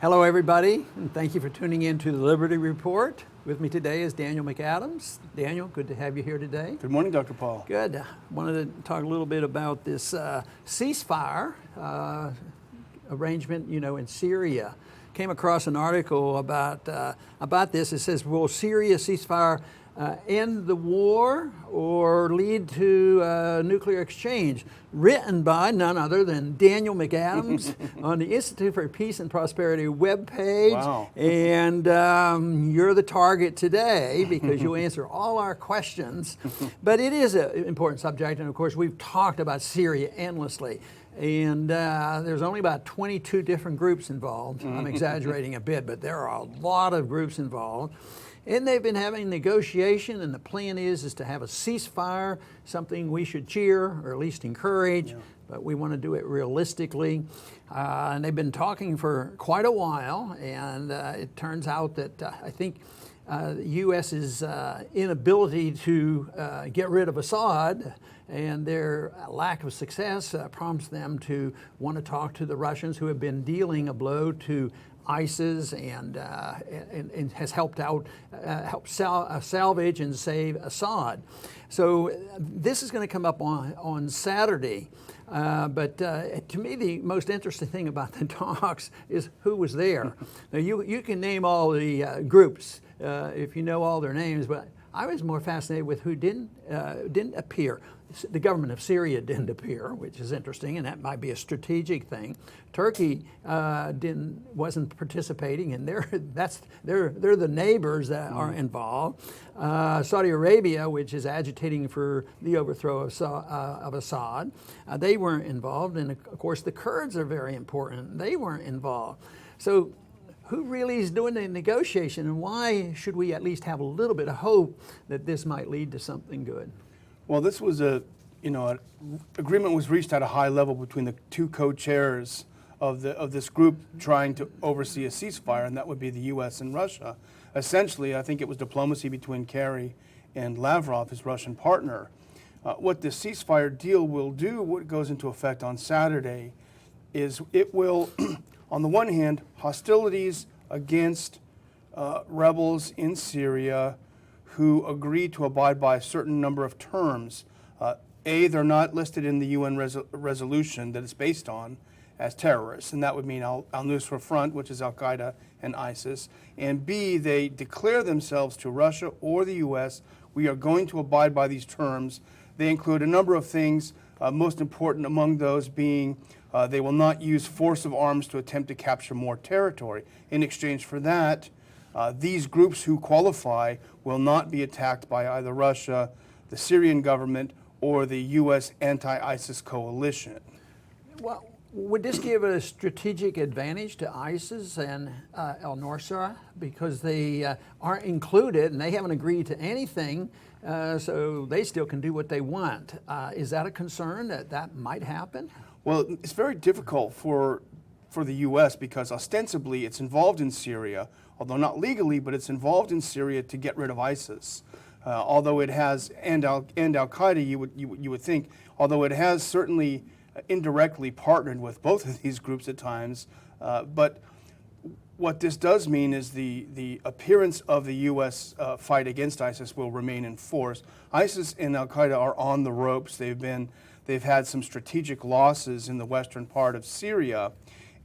Hello, everybody, and thank you for tuning in to the Liberty Report. With me today is Daniel McAdams. Daniel, good to have you here today. Good morning, Dr. Paul. Good. Wanted to talk a little bit about this ceasefire arrangement, in Syria. Came across an article about this. It says, will Syria ceasefire end the war or lead to nuclear exchange? Written by none other than Daniel McAdams on the Institute for Peace and Prosperity webpage. Wow. And you're the target today because you'll answer all our questions. But it is an important subject, and of course we've talked about Syria endlessly. And there's only about 22 different groups involved. I'm exaggerating a bit, but there are a lot of groups involved. And they've been having negotiation, and the plan is to have a ceasefire, something we should cheer or at least encourage, but we want to do it realistically. And they've been talking for quite a while, and it turns out that I think the U.S.'s inability to get rid of Assad and their lack of success prompts them to want to talk to the Russians, who have been dealing a blow to ISIS and has helped salvage and save Assad. So this is going to come up on Saturday. But to me, the most interesting thing about the talks is who was there. Now, you can name all the groups if you know all their names, but I was more fascinated with who didn't appear. The government of Syria didn't appear, which is interesting, and that might be a strategic thing. Turkey wasn't participating, and they're the neighbors that are involved. Saudi Arabia, which is agitating for the overthrow of Assad, they weren't involved, and of course the Kurds are very important. They weren't involved. So who really is doing the negotiation, and why should we at least have a little bit of hope that this might lead to something good? Well, this was an agreement was reached at a high level between the two co-chairs of this group trying to oversee a ceasefire, and that would be the U.S. and Russia. Essentially, I think it was diplomacy between Kerry and Lavrov, his Russian partner. What the ceasefire deal will do, what goes into effect on Saturday, is it will, on the one hand, hostilities against rebels in Syria who agree to abide by a certain number of terms. They're not listed in the UN resolution that it's based on as terrorists, and that would mean al-Nusra Front, which is al-Qaeda and ISIS. And B, they declare themselves to Russia or the US, we are going to abide by these terms. They include a number of things, most important among those being they will not use force of arms to attempt to capture more territory. In exchange for that, these groups who qualify will not be attacked by either Russia, the Syrian government, or the U.S. anti-ISIS coalition. Well, would this give a strategic advantage to ISIS and al-Nusra because they aren't included and they haven't agreed to anything, so they still can do what they want? Is that a concern that might happen? Well, it's very difficult for the U.S. because ostensibly it's involved in Syria, although not legally, but it's involved in Syria to get rid of ISIS. Although it has, and al-Qaeda, you would think, although it has certainly indirectly partnered with both of these groups at times, but what this does mean is the appearance of the U.S. Fight against ISIS will remain in force. ISIS and al-Qaeda are on the ropes. They've had some strategic losses in the western part of Syria,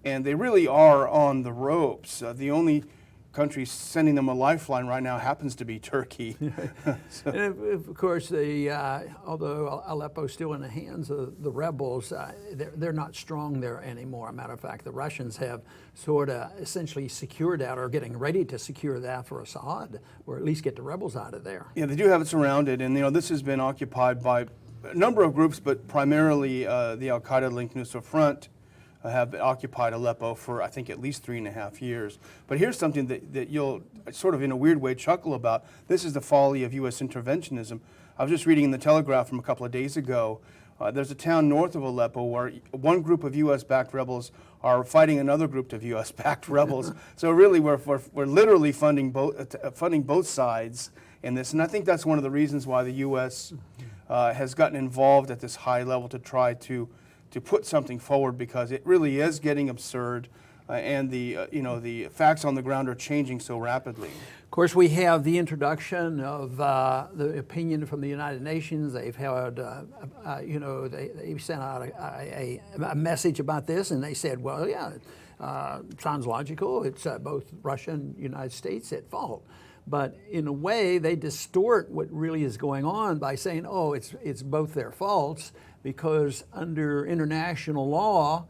and they really are on the ropes. The only country sending them a lifeline right now happens to be Turkey. So. And of course, although Aleppo is still in the hands of the rebels, they're not strong there anymore. As a matter of fact, the Russians have sort of essentially secured that, or getting ready to secure that for Assad, or at least get the rebels out of there. Yeah, they do have it surrounded, and this has been occupied by a number of groups, but primarily the al-Qaeda-linked Nusra Front have occupied Aleppo for, I think, at least 3.5 years. But here's something that you'll sort of in a weird way chuckle about. This is the folly of U.S. interventionism. I was just reading in the Telegraph from a couple of days ago. There's a town north of Aleppo where one group of U.S.-backed rebels are fighting another group of U.S.-backed rebels. So really, we're literally funding both sides in this. And I think that's one of the reasons why the U.S. Has gotten involved at this high level to try to put something forward, because it really is getting absurd. and the the facts on the ground are changing so rapidly. Of course, we have the introduction of the opinion from the United Nations. They've had, they sent out a message about this, and they said, well, yeah, sounds logical. It's both Russia and United States at fault. But in a way, they distort what really is going on by saying, oh, it's both their faults, because under international law,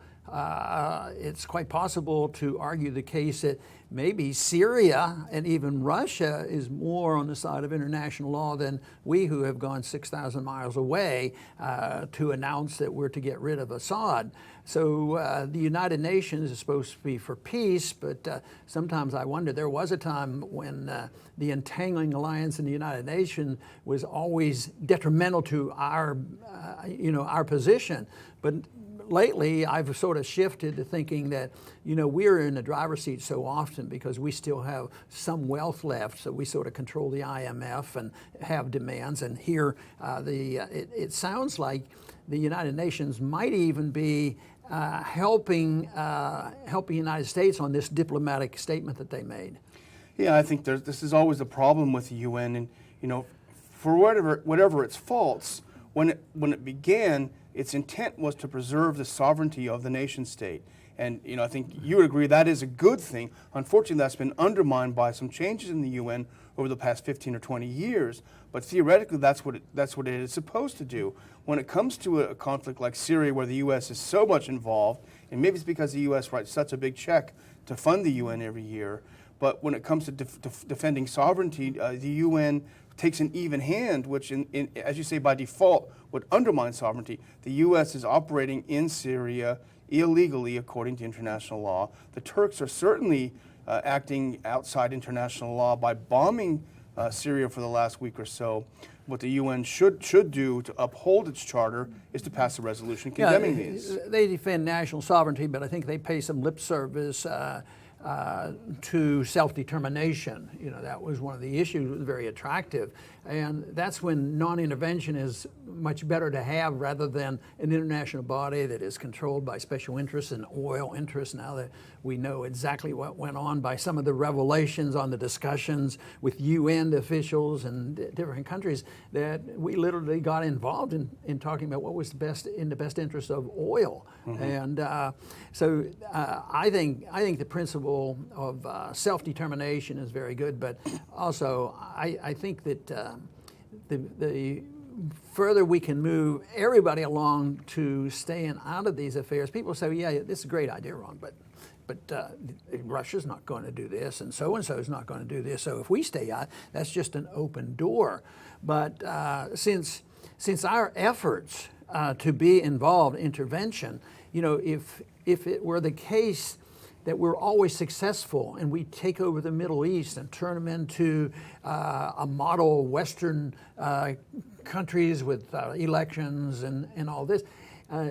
it's quite possible to argue the case that maybe Syria and even Russia is more on the side of international law than we, who have gone 6,000 miles away to announce that we're to get rid of Assad. So the United Nations is supposed to be for peace, but sometimes I wonder, there was a time when the entangling alliance in the United Nations was always detrimental to our position. But lately, I've sort of shifted to thinking that, we're in the driver's seat so often because we still have some wealth left, so we sort of control the IMF and have demands. And here, it sounds like the United Nations might even be helping the United States on this diplomatic statement that they made. Yeah, I think this is always a problem with the UN, and for whatever its faults, when it began, its intent was to preserve the sovereignty of the nation state. And I think you would agree that is a good thing. Unfortunately, that's been undermined by some changes in the UN over the past 15 or 20 years. But theoretically, that's what it is supposed to do. When it comes to a conflict like Syria, where the U.S. is so much involved, and maybe it's because the U.S. writes such a big check to fund the UN every year, but when it comes to defending sovereignty, the UN takes an even hand, which, as you say, by default would undermine sovereignty. The U.S. is operating in Syria illegally according to international law. The Turks are certainly acting outside international law by bombing Syria for the last week or so. What the UN should do to uphold its charter is to pass a resolution condemning these. They defend national sovereignty, but I think they pay some lip service to self-determination. That was one of the issues. It was very attractive. And that's when non-intervention is much better to have, rather than an international body that is controlled by special interests and oil interests. Now that we know exactly what went on by some of the revelations on the discussions with UN officials and different countries, that we literally got involved in talking about what was in the best interest of oil. Mm-hmm. And so I think the principle of self-determination is very good, but also I think that the further we can move everybody along to staying out of these affairs, people say, yeah, this is a great idea, Ron, but Russia's not going to do this, and so is not going to do this. So if we stay out, that's just an open door. But since our efforts to be involved in intervention, if it were the case that we're always successful and we take over the Middle East and turn them into a model Western countries with elections and all this,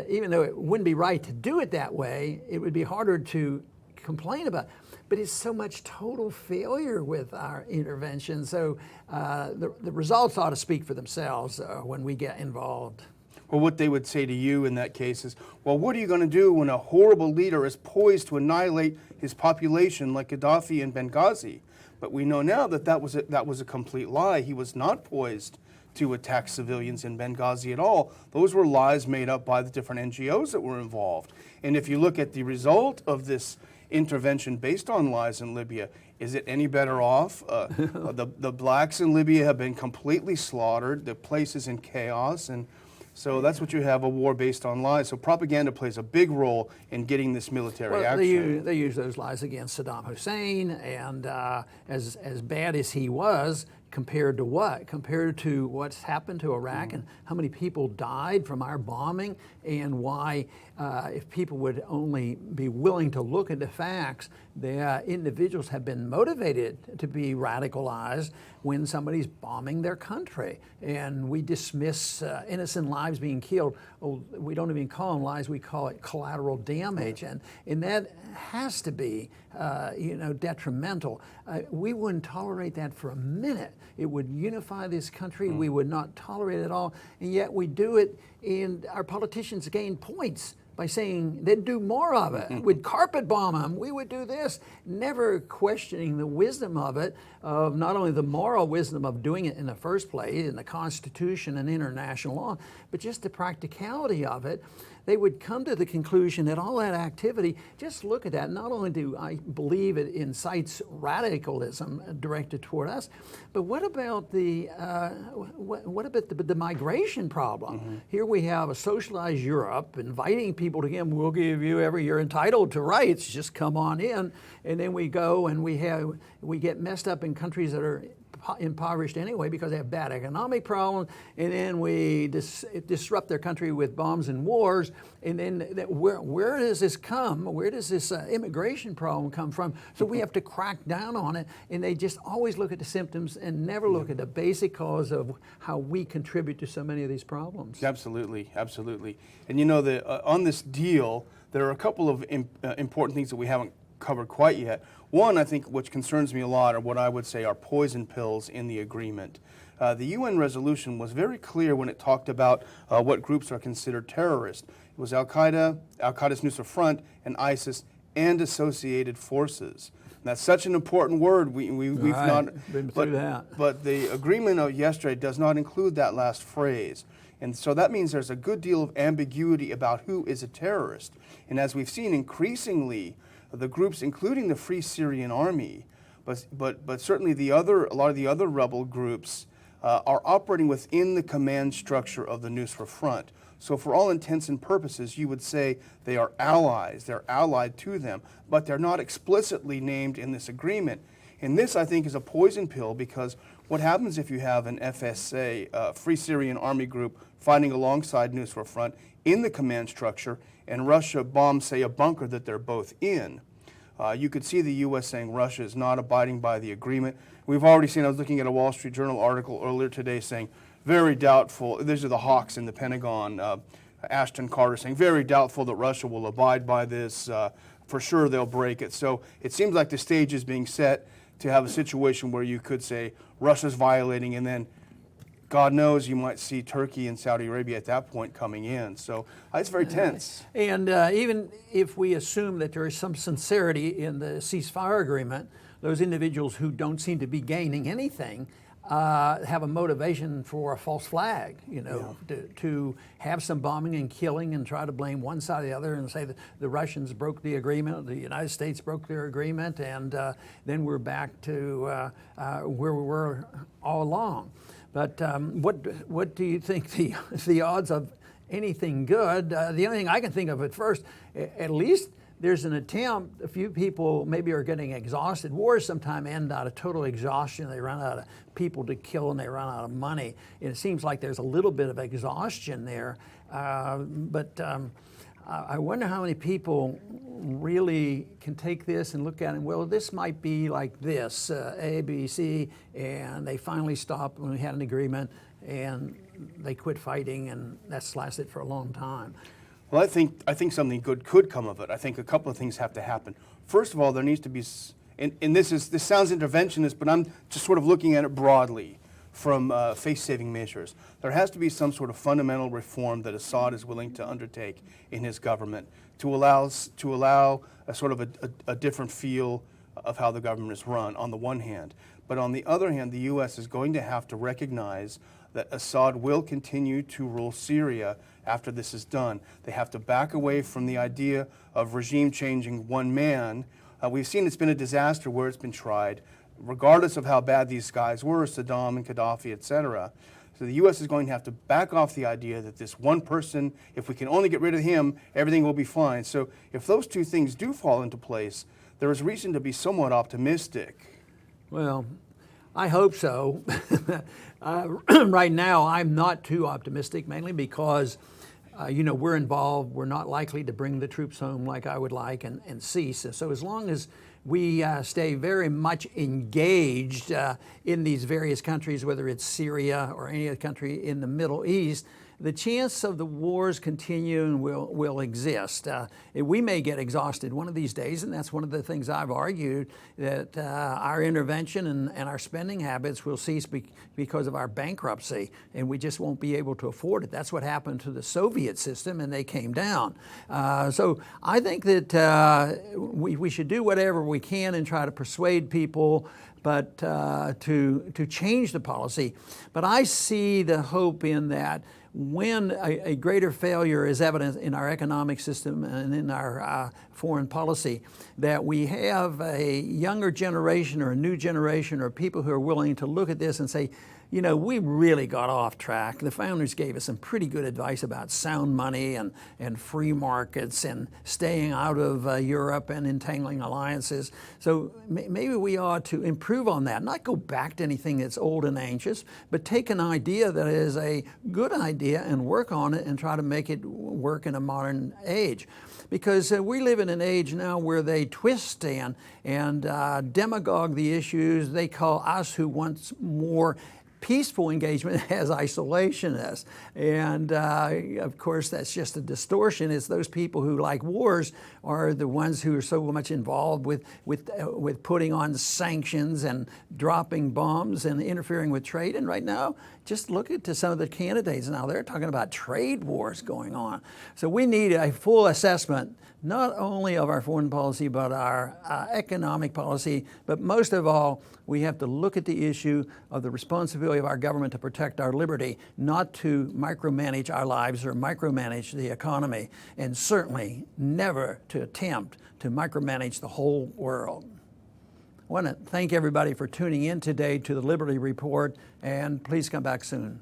even though it wouldn't be right to do it that way, it would be harder to complain about. But it's so much total failure with our intervention. So the results ought to speak for themselves when we get involved. Well, what they would say to you in that case is, well, what are you going to do when a horrible leader is poised to annihilate his population like Gaddafi in Benghazi? But we know now that was a complete lie. He was not poised to attack civilians in Benghazi at all. Those were lies made up by the different NGOs that were involved. And if you look at the result of this intervention based on lies in Libya, is it any better off? The blacks in Libya have been completely slaughtered. The place is in chaos, and so that's what you have, a war based on lies. So propaganda plays a big role in getting this military action. They use those lies against Saddam Hussein, and as bad as he was, compared to what? Compared to what's happened to Iraq and how many people died from our bombing, and why, if people would only be willing to look at the facts, the individuals have been motivated to be radicalized when somebody's bombing their country. And we dismiss innocent lives being killed. Oh, we don't even call them lies, we call it collateral damage. And that has to be detrimental. We wouldn't tolerate that for a minute. It would unify this country. We would not tolerate it at all. And yet we do it, and our politicians gain points by saying they'd do more of it. We'd carpet bomb them. We would do this, never questioning the wisdom of it, of not only the moral wisdom of doing it in the first place, in the Constitution and international law, but just the practicality of it. They would come to the conclusion that all that activity, just look at that, not only do I believe it incites radicalism directed toward us, but what about the migration problem? Here we have a socialized Europe inviting people to come, we'll give you you're entitled to rights, just come on in. And then we go and we get messed up in countries that are impoverished anyway because they have bad economic problems, and then we disrupt their country with bombs and wars, and then where does this come? Where does this immigration problem come from? So we have to crack down on it, and they just always look at the symptoms and never look at the basic cause of how we contribute to so many of these problems. Absolutely, absolutely. And you know, on this deal, there are a couple of important things that we haven't covered quite yet. One, I think, which concerns me a lot, are what I would say are poison pills in the agreement. The UN resolution was very clear when it talked about what groups are considered terrorist. It was al-Qaeda, al-Qaeda's Nusra Front, and ISIS, and associated forces. And that's such an important word. We've not been through that. But the agreement of yesterday does not include that last phrase. And so that means there's a good deal of ambiguity about who is a terrorist. And as we've seen increasingly, the groups, including the Free Syrian Army, but certainly a lot of the other rebel groups are operating within the command structure of the Nusra Front. So for all intents and purposes, you would say they are allies, they're allied to them, but they're not explicitly named in this agreement. And this, I think, is a poison pill, because what happens if you have an FSA, Free Syrian Army group, fighting alongside Nusra Front in the command structure, and Russia bombs, say, a bunker that they're both in? You could see the U.S. saying Russia is not abiding by the agreement. We've already seen, I was looking at a Wall Street Journal article earlier today saying, very doubtful, these are the hawks in the Pentagon, Ashton Carter saying, very doubtful that Russia will abide by this. For sure they'll break it. So it seems like the stage is being set to have a situation where you could say Russia's violating, and then God knows, you might see Turkey and Saudi Arabia at that point coming in. So it's very tense. And even if we assume that there is some sincerity in the ceasefire agreement, those individuals who don't seem to be gaining anything have a motivation for a false flag, to have some bombing and killing and try to blame one side or the other and say that the Russians broke the agreement, the United States broke their agreement, and then we're back to where we were all along. But what do you think the odds of anything good? The only thing I can think of at first, at least there's an attempt. A few people maybe are getting exhausted. Wars sometimes end out of total exhaustion. They run out of people to kill and they run out of money. And it seems like there's a little bit of exhaustion there. But I wonder how many people really can take this and look at it and, well, this might be like this, A, B, C, and they finally stopped when we had an agreement and they quit fighting, and that's lasted for a long time. Well, I think something good could come of it. I think a couple of things have to happen. First of all, there needs to be, and this sounds interventionist, but I'm just sort of looking at it broadly from face-saving measures. There has to be some sort of fundamental reform that Assad is willing to undertake in his government to allow a sort of a different feel of how the government is run, on the one hand. But on the other hand, the U.S. is going to have to recognize that Assad will continue to rule Syria after this is done. They have to back away from the idea of regime changing one man. We've seen it's been a disaster where it's been tried, regardless of how bad these guys were, Saddam and Gaddafi, etc. So the U.S. is going to have to back off the idea that this one person, if we can only get rid of him, everything will be fine. So if those two things do fall into place, there is reason to be somewhat optimistic. Well, I hope so. Right now, I'm not too optimistic, mainly because we're involved. We're not likely to bring the troops home like I would like and cease. So as long as we stay very much engaged in these various countries, whether it's Syria or any other country in the Middle East, the chance of the wars continuing will exist. We may get exhausted one of these days, and that's one of the things I've argued, that our intervention and our spending habits will cease because of our bankruptcy, and we just won't be able to afford it. That's what happened to the Soviet system, and they came down. So I think that we should do whatever we can and try to persuade people, but to change the policy. But I see the hope in that when a greater failure is evident in our economic system and in our foreign policy, that we have a younger generation or a new generation or people who are willing to look at this and say, you know, we really got off track. The founders gave us some pretty good advice about sound money and free markets and staying out of Europe and entangling alliances. So maybe we ought to improve on that, not go back to anything that's old and anxious, but take an idea that is a good idea and work on it and try to make it work in a modern age. Because we live in an age now where they twist and demagogue the issues. They call us who want more peaceful engagement as isolationists. And of course, that's just a distortion. It's those people who like wars are the ones who are so much involved with putting on sanctions and dropping bombs and interfering with trade. And right now, just look at some of the candidates now. They're talking about trade wars going on. So we need a full assessment, not only of our foreign policy, but our economic policy. But most of all, we have to look at the issue of the responsibility of our government to protect our liberty, not to micromanage our lives or micromanage the economy, and certainly never to attempt to micromanage the whole world. I want to thank everybody for tuning in today to the Liberty Report, and please come back soon.